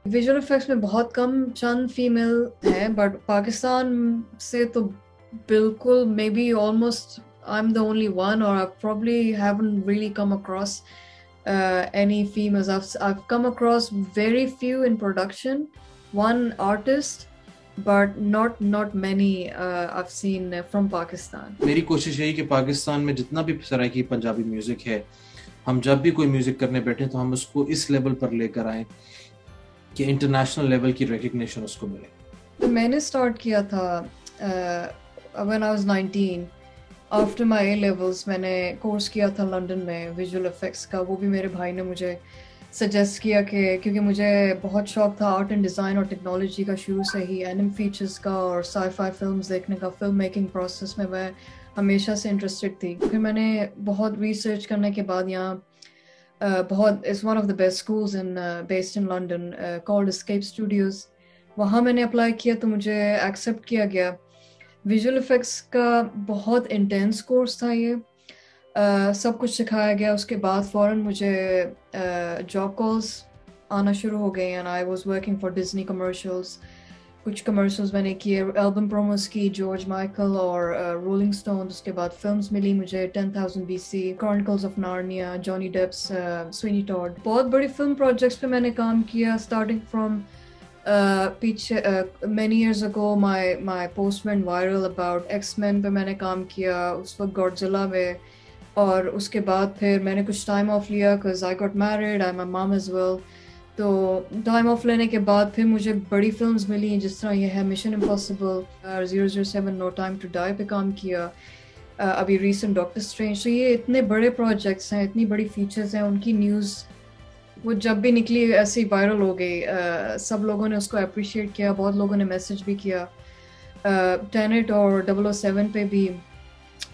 Visual effects में बहुत कम चंद female हैं, बट पाकिस्तान से तो बिल्कुल, may be almost I am the only one, और आई probably haven't really come across any females. I've come across very few in production, one artist, but not many I've seen from Pakistan. मेरी कोशिश यही कि पाकिस्तान में जितना भी Saraiki Punjabi music है, हम जब भी कोई म्यूज़िक करने बैठे तो हम उसको इस लेवल पर लेकर आएँ कि इंटरनेशनल लेवल की रिकग्निशन उसको मिले। तो मैंने स्टार्ट किया था when I was 19, after my A levels मैंने कोर्स किया था लंदन में विजुअल इफेक्ट्स का। वो भी मेरे भाई ने मुझे सजेस्ट किया कि क्योंकि मुझे बहुत शौक था आर्ट एंड डिज़ाइन और टेक्नोलॉजी का, शुरू से ही एनिम फीचर्स का और साई-फाई फिल्म्स देखने का, फिल्म मेकिंग प्रोसेस में मैं हमेशा से इंटरेस्टेड थी। फिर मैंने बहुत रिसर्च करने के बाद यहाँ बहुत is one of the best schools in based in London called escape Studios, वहाँ मैंने अप्लाई किया तो मुझे एक्सेप्ट किया गया। विजुअल इफेक्ट्स का बहुत इंटेंस कोर्स था ये, सब कुछ सिखाया गया। उसके बाद फ़ौरन मुझे जॉब कॉल्स आना शुरू हो गए and I was working for Disney commercials. कुछ कमर्शियल्स मैंने किए, एल्बम प्रोमोस की, जॉर्ज माइकल और रोलिंग स्टोन। उसके बाद फिल्म्स मिली मुझे 10,000 BC, Chronicles of Narnia, Johnny Depp's, Sweeney Todd. बहुत बड़ी फिल्म प्रोजेक्ट्स पे मैंने काम किया, स्टार्टिंग फ्रॉम पीछे many years ago my post went viral about X-Men पे मैंने काम किया उस वक्त गॉडजिला में, और उसके बाद फिर मैंने कुछ टाइम ऑफ लिया because I got married, I'm a mom as well। तो टाइम ऑफ लेने के बाद फिर मुझे बड़ी फिल्म्स मिली जिस तरह ये है Mission Impossible, 007, No Time To Die पे काम किया, अभी रीसेंट डॉक्टर स्ट्रेंज। तो ये इतने बड़े प्रोजेक्ट्स हैं, इतनी बड़ी फीचर्स हैं, उनकी न्यूज़ वो जब भी निकली ऐसे ही वायरल हो गई। सब लोगों ने उसको अप्रिशिएट किया, बहुत लोगों ने मैसेज भी किया। टेनेट और 007 पे भी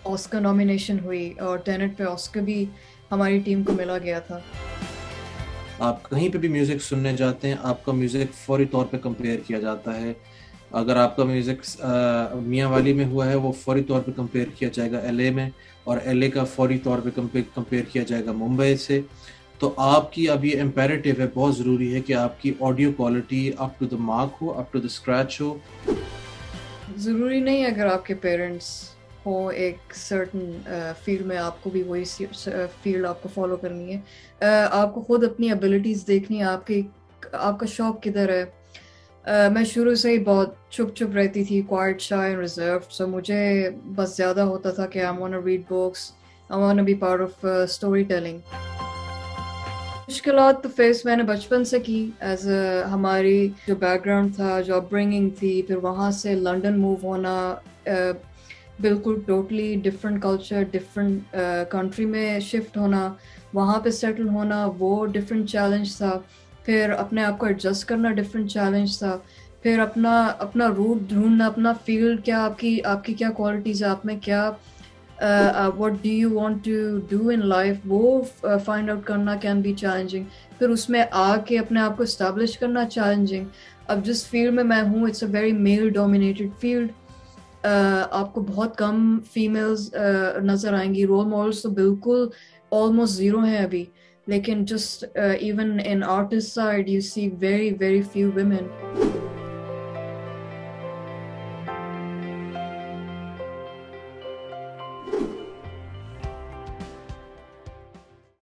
ऑस्कर नॉमिनेशन हुई और टेनेट पे ऑस्कर भी हमारी टीम को मिला गया था। आप कहीं पे भी म्यूज़िक सुनने जाते हैं, आपका म्यूज़िक फौरी तौर पे कंपेयर किया जाता है। अगर आपका म्यूज़िक मियाँ वाली में हुआ है, वो फौरी तौर पे कंपेयर किया जाएगा LA में, और LA का फौरी तौर पे कंपेयर किया जाएगा मुंबई से। तो आपकी अब ये इम्पेरेटिव है, बहुत ज़रूरी है कि आपकी audio quality up to the mark हो, अप टू द स्क्रैच हो। ज़रूरी नहीं अगर आपके पेरेंट्स हो एक सर्टन फील्ड में, आपको भी वही फील्ड आपको फॉलो करनी है। आपको खुद अपनी एबिलिटीज़ देखनी है, आपका शौक किधर है। मैं शुरू से ही बहुत चुप रहती थी, quiet, shy and reserved. So मुझे बस ज़्यादा होता था कि I want to read books, I want to be part of storytelling. मुश्किलात तो फेस मैंने बचपन से की, एज हमारी जो बैकग्राउंड था, जो अपब्रिंगिंग थी, फिर वहाँ से लंदन मूव होना, बिल्कुल totally different culture, different country में शिफ्ट होना, वहाँ पे सेटल होना, वो डिफरेंट चैलेंज था। फिर अपने आप को एडजस्ट करना डिफरेंट चैलेंज था। फिर अपना रूट ढूंढना, अपना फील्ड क्या, आपकी क्या क्वालिटीज़ है, आप में क्या, what do you want to do in life, वो find out करना can be challenging। फिर उसमें आके अपने आप को establish करना challenging। अब जिस फील्ड में मैं हूँ, it's a very male dominated field। आपको बहुत कम फीमेल्स नज़र आएंगी, रोल मॉडल्स तो बिल्कुल ऑलमोस्ट ज़ीरो हैं अभी। लेकिन just even in artist side you see very few women।